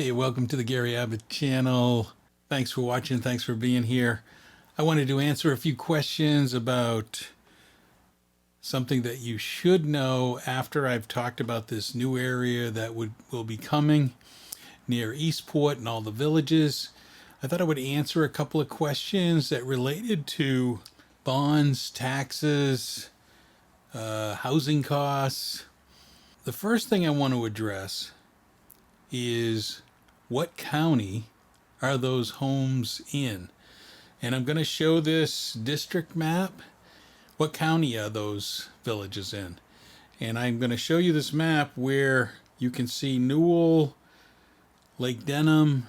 Hey, welcome to the Gary Abbott channel. Thanks for watching. Thanks for being here. I wanted to answer a few questions about something that you should know after I've talked about this new area that will be coming near Eastport and all the villages. I thought I would answer a couple of questions that related to bonds, taxes, housing costs. The first thing I want to address is what county are those homes in? And I'm going to show this district map. What county are those villages in? And I'm going to show you this map where you can see Newell, Lake Denham,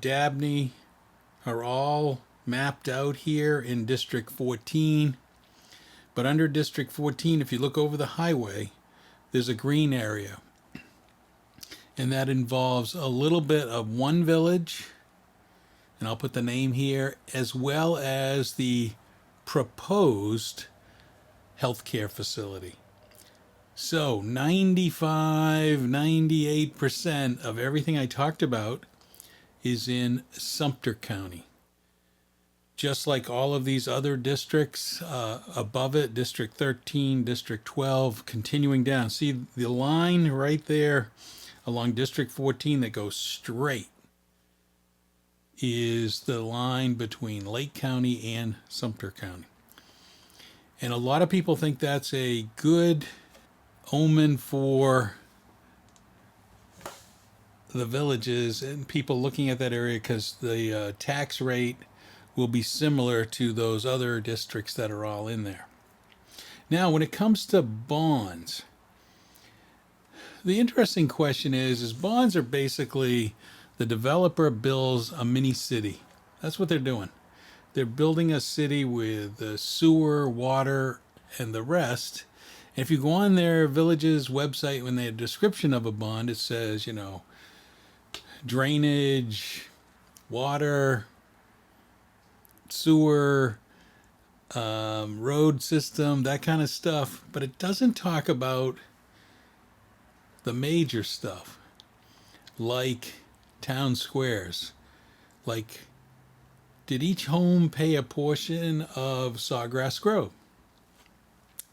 Dabney are all mapped out here in District 14. But under District 14, if you look over the highway, there's a green area. And that involves a little bit of one village, and I'll put the name here, as well as the proposed healthcare facility. So 98% of everything I talked about is in Sumter County. Just like all of these other districts above it, District 13, District 12, continuing down. See the line right there along District 14 that goes straight is the line between Lake County and Sumter County. And a lot of people think that's a good omen for the villages and people looking at that area because the tax rate will be similar to those other districts that are all in there. Now, when it comes to bonds, the interesting question is bonds are basically the developer builds a mini city. That's what they're doing. They're building a city with sewer, water, and the rest. And if you go on their village's website, when they have a description of a bond, it says, drainage, water, sewer, road system, that kind of stuff. But it doesn't talk about the major stuff, like town squares, like did each home pay a portion of Sawgrass Grove?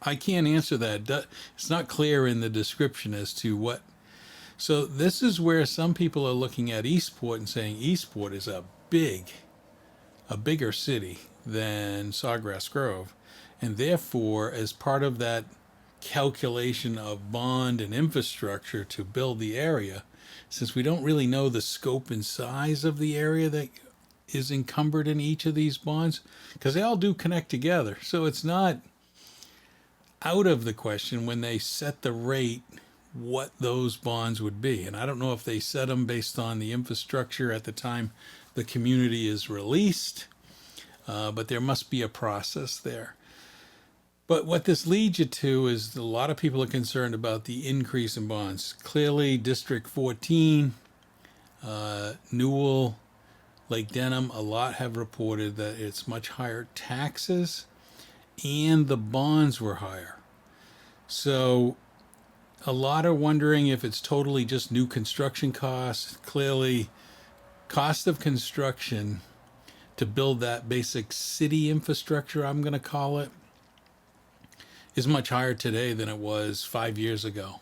I can't answer that. It's not clear in the description as to what. So this is where some people are looking at Eastport and saying Eastport is a bigger city than Sawgrass Grove, and therefore as part of that calculation of bond and infrastructure to build the area, since we don't really know the scope and size of the area that is encumbered in each of these bonds, because they all do connect together. So it's not out of the question when they set the rate what those bonds would be. And I don't know if they set them based on the infrastructure at the time the community is released, but there must be a process there. But what this leads you to is a lot of people are concerned about the increase in bonds. Clearly, District 14, Newell, Lake Denham, a lot have reported that it's much higher taxes and the bonds were higher. So a lot are wondering if it's totally just new construction costs. Clearly, cost of construction to build that basic city infrastructure, I'm going to call it, is much higher today than it was 5 years ago.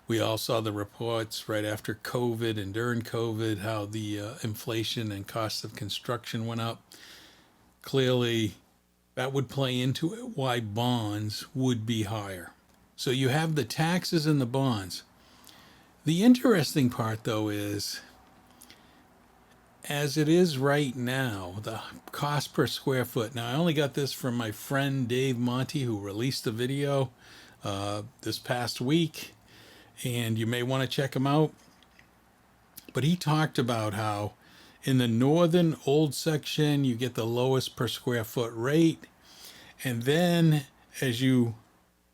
We all saw the reports right after COVID and during COVID, how the inflation and cost of construction went up. Clearly, that would play into it, why bonds would be higher. So you have the taxes and the bonds. The interesting part, though, is as it is right now, the cost per square foot. Now, I only got this from my friend Dave Monty, who released a video this past week, and you may want to check him out. But he talked about how in the northern old section, you get the lowest per square foot rate. And then as you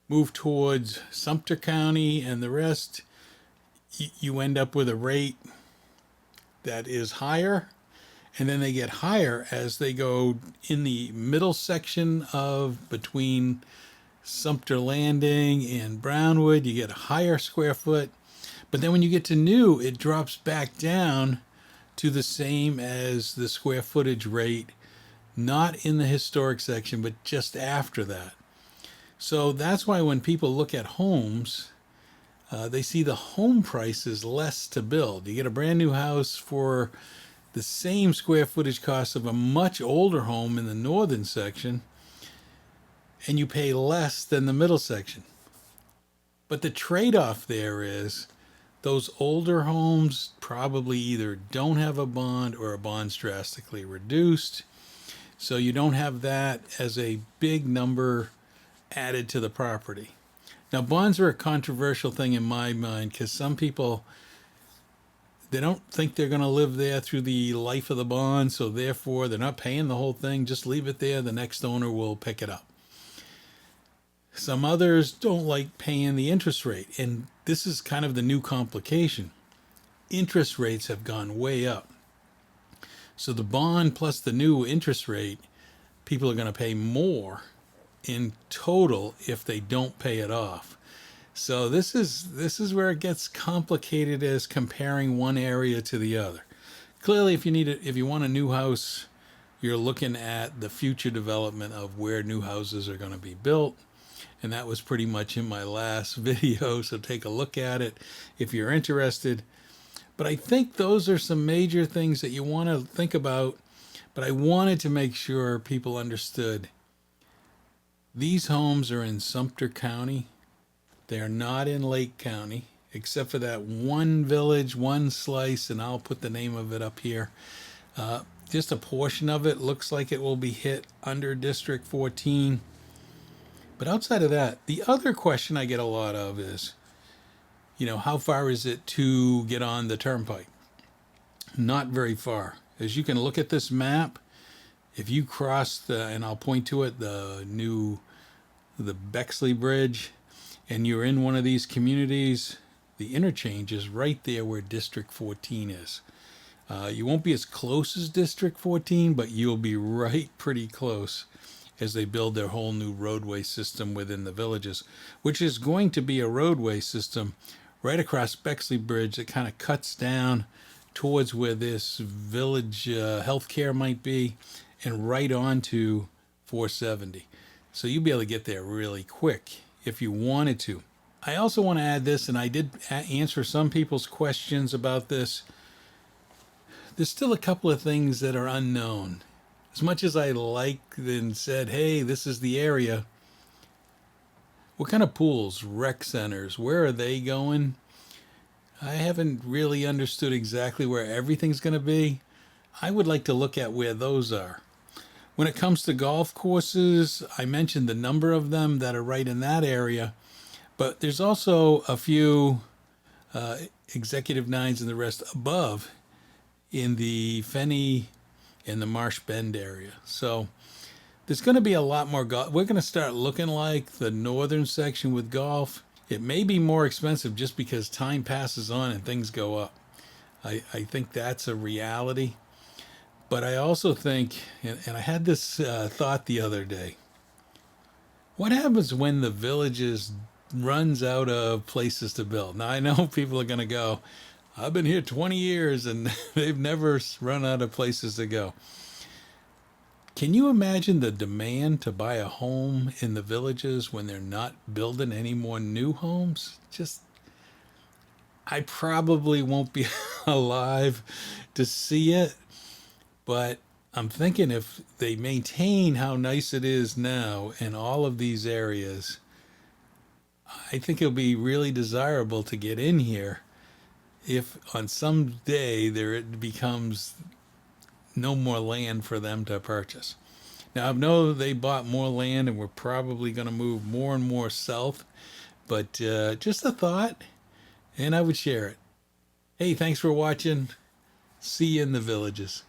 move towards Sumter County and the rest, you end up with a rate that is higher, and then they get higher as they go in the middle section of between Sumter Landing and Brownwood. You get a higher square foot, But then when you get to new, it drops back down to the same as the square footage rate, not in the historic section, but just after that. So that's why when people look at homes, they see the home price is less to build. You get a brand new house for the same square footage cost of a much older home in the northern section, and you pay less than the middle section. But the trade-off there is those older homes probably either don't have a bond or a bond's drastically reduced. So you don't have that as a big number added to the property. Now, bonds are a controversial thing in my mind because some people, they don't think they're going to live there through the life of the bond, so therefore they're not paying the whole thing. Just leave it there. The next owner will pick it up. Some others don't like paying the interest rate, and this is kind of the new complication. Interest rates have gone way up. So the bond plus the new interest rate, people are going to pay more in total if they don't pay it off. So this is where it gets complicated as comparing one area to the other. Clearly, if you want a new house, you're looking at the future development of where new houses are going to be built. And that was pretty much in my last video, so take a look at it if you're interested. But I think those are some major things that you want to think about. But I wanted to make sure people understood these homes are in Sumter County. They are not in Lake County, except for that one village, one slice, and I'll put the name of it up here. Just a portion of it looks like it will be hit under District 14. But outside of that, the other question I get a lot of is, how far is it to get on the turnpike? Not very far. As you can look at this map, if you cross and I'll point to it, the Bexley Bridge, and you're in one of these communities, the interchange is right there where District 14 is. You won't be as close as District 14, but you'll be right pretty close as they build their whole new roadway system within the villages, which is going to be a roadway system right across Bexley Bridge that kind of cuts down towards where this village healthcare might be and right onto 470. So you'll be able to get there really quick if you wanted to. I also want to add this, and I did answer some people's questions about this. There's still a couple of things that are unknown. As much as I liked and said, hey, this is the area, what kind of pools, rec centers, where are they going? I haven't really understood exactly where everything's going to be. I would like to look at where those are. When it comes to golf courses, I mentioned the number of them that are right in that area, but there's also a few Executive Nines and the rest above in the Fenney and the Marsh Bend area. So there's going to be a lot more golf. We're going to start looking like the northern section with golf. It may be more expensive just because time passes on and things go up. I think that's a reality. But I also think, and I had this thought the other day, what happens when the villages runs out of places to build? Now, I know people are going to go, I've been here 20 years and they've never run out of places to go. Can you imagine the demand to buy a home in the villages when they're not building any more new homes? I probably won't be alive to see it, but I'm thinking if they maintain how nice it is now in all of these areas, I think it'll be really desirable to get in here if on some day it becomes no more land for them to purchase. Now, I know they bought more land and we're probably going to move more and more south, but just a thought, and I would share it. Hey, thanks for watching. See you in the villages.